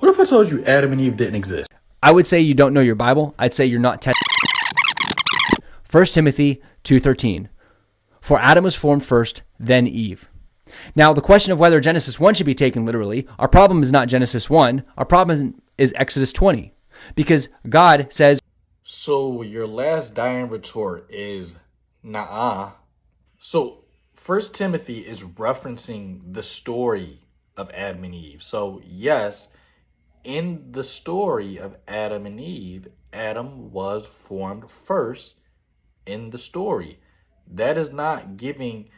What if I told you Adam and Eve didn't exist? I would say you don't know your Bible. I'd say you're not 1 Timothy 2:13. For Adam was formed first, then Eve. Now, the question of whether Genesis 1 should be taken literally, our problem is not Genesis 1. Our problem is Exodus 20. Because God says, So your last dying retort is, nah. So 1 Timothy is referencing the story of Adam and Eve. So yes, in the story of Adam and Eve, Adam was formed first in the story. That is not giving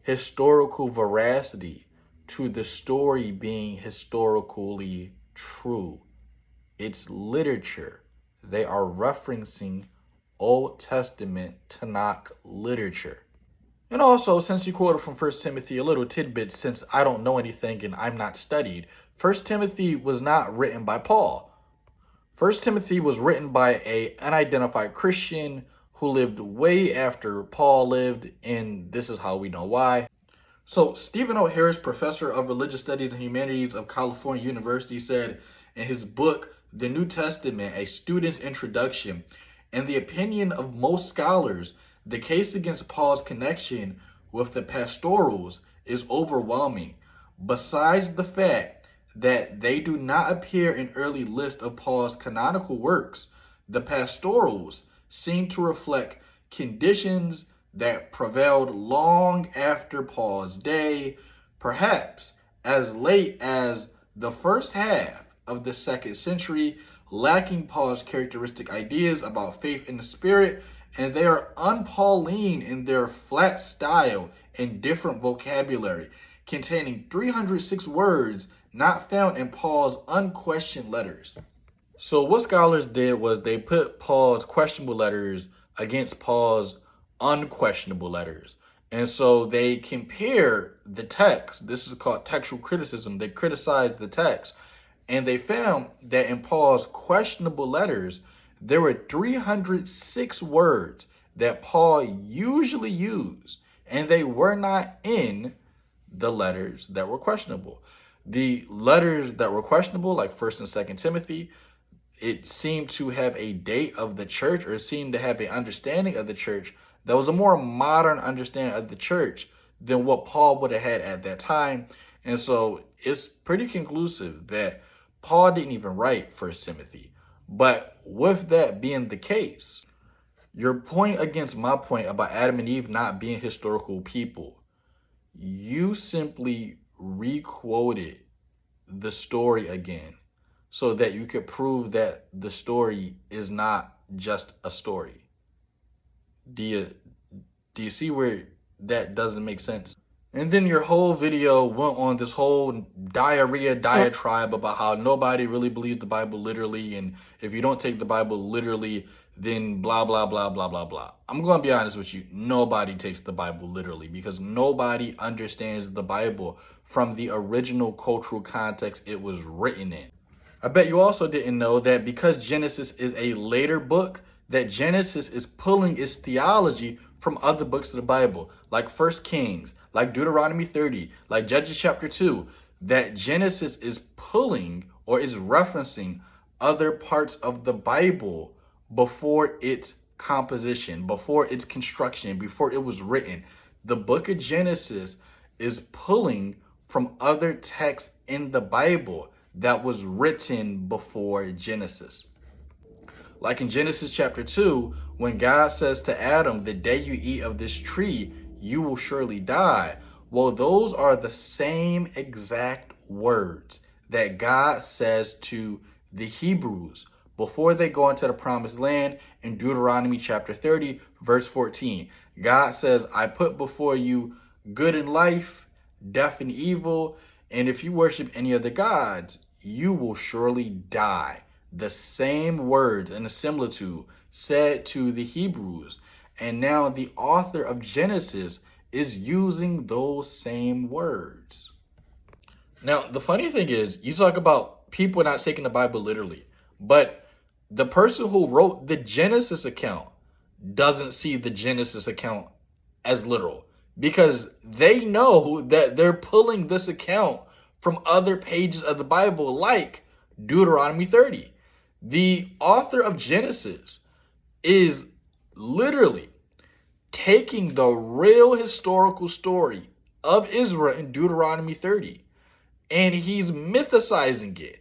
historical veracity to the story being historically true. It's literature. They are referencing Old Testament Tanakh literature. And also, since you quoted from 1 Timothy, a little tidbit, since I don't know anything and I'm not studied, 1 Timothy was not written by Paul. 1 Timothy was written by an unidentified Christian who lived way after Paul lived, and this is how we know why. So Stephen O. Harris, professor of religious studies and humanities of California University, said in his book, The New Testament, A Student's Introduction, in the opinion of most scholars, the case against Paul's connection with the pastorals is overwhelming. Besides the fact that they do not appear in early lists of Paul's canonical works, the pastorals seem to reflect conditions that prevailed long after Paul's day, perhaps as late as the first half of the 2nd century, lacking Paul's characteristic ideas about faith in the Spirit, and they are un-Pauline in their flat style and different vocabulary, containing 306 words not found in Paul's unquestioned letters. So what scholars did was they put Paul's questionable letters against Paul's unquestionable letters. And so they compare the text. This is called textual criticism. They criticized the text. And they found that in Paul's questionable letters, there were 306 words that Paul usually used, and they were not in the letters that were questionable. The letters that were questionable, like 1st and 2nd Timothy, it seemed to have a date of the church, or seemed to have an understanding of the church that was a more modern understanding of the church than what Paul would have had at that time. And so it's pretty conclusive that Paul didn't even write 1 Timothy. But with that being the case, your point against my point about Adam and Eve not being historical people, you simply re-quoted the story again so that you could prove that the story is not just a story. Do you see where that doesn't make sense? And then your whole video went on this whole diatribe about how nobody really believes the Bible literally, and if you don't take the Bible literally, then blah, blah, blah, blah, blah, blah. I'm going to be honest with you. Nobody takes the Bible literally because nobody understands the Bible from the original cultural context it was written in. I bet you also didn't know that because Genesis is a later book, that Genesis is pulling its theology from other books of the Bible, like 1 Kings, like Deuteronomy 30, like Judges chapter 2, that Genesis is pulling or is referencing other parts of the Bible before its composition, before its construction, before it was written. The book of Genesis is pulling from other texts in the Bible that was written before Genesis. Like in Genesis chapter 2, when God says to Adam, the day you eat of this tree, you will surely die. Well, those are the same exact words that God says to the Hebrews before they go into the promised land in Deuteronomy chapter 30, verse 14. God says, I put before you good and life, death and evil, and if you worship any other gods, you will surely die. The same words and a similitude said to the Hebrews. And now the author of Genesis is using those same words. Now, the funny thing is, you talk about people not taking the Bible literally, but the person who wrote the Genesis account doesn't see the Genesis account as literal because they know that they're pulling this account from other pages of the Bible, like Deuteronomy 30. The author of Genesis is literally taking the real historical story of Israel in Deuteronomy 30, and he's mythicizing it.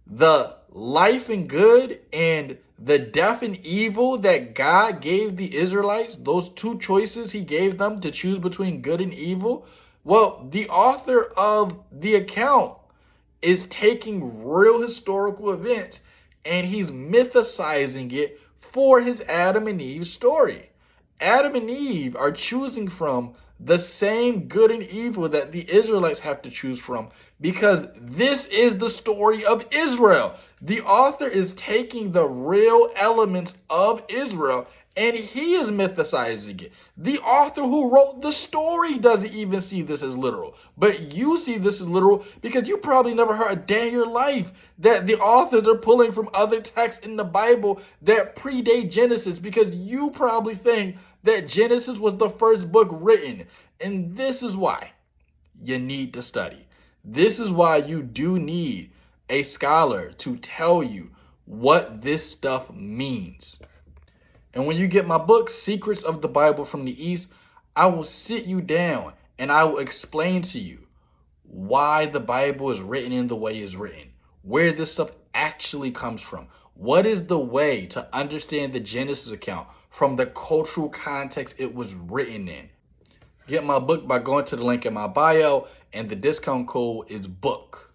The life and good and the death and evil that God gave the Israelites, those two choices he gave them to choose between good and evil. Well, the author of the account is taking real historical events and he's mythicizing it for his Adam and Eve story. Adam and Eve are choosing from the same good and evil that the Israelites have to choose from, because this is the story of Israel. The author is taking the real elements of Israel and he is mythicizing it. The author who wrote the story doesn't even see this as literal, but you see this as literal because you probably never heard a day in your life that the authors are pulling from other texts in the Bible that predate Genesis, because you probably think that Genesis was the first book written. And this is why you need to study. This is why you do need a scholar to tell you what this stuff means. And when you get my book, Secrets of the Bible from the East, I will sit you down and I will explain to you why the Bible is written in the way it's written, where this stuff actually comes from. What is the way to understand the Genesis account from the cultural context it was written in? Get my book by going to the link in my bio, and the discount code is BOOK.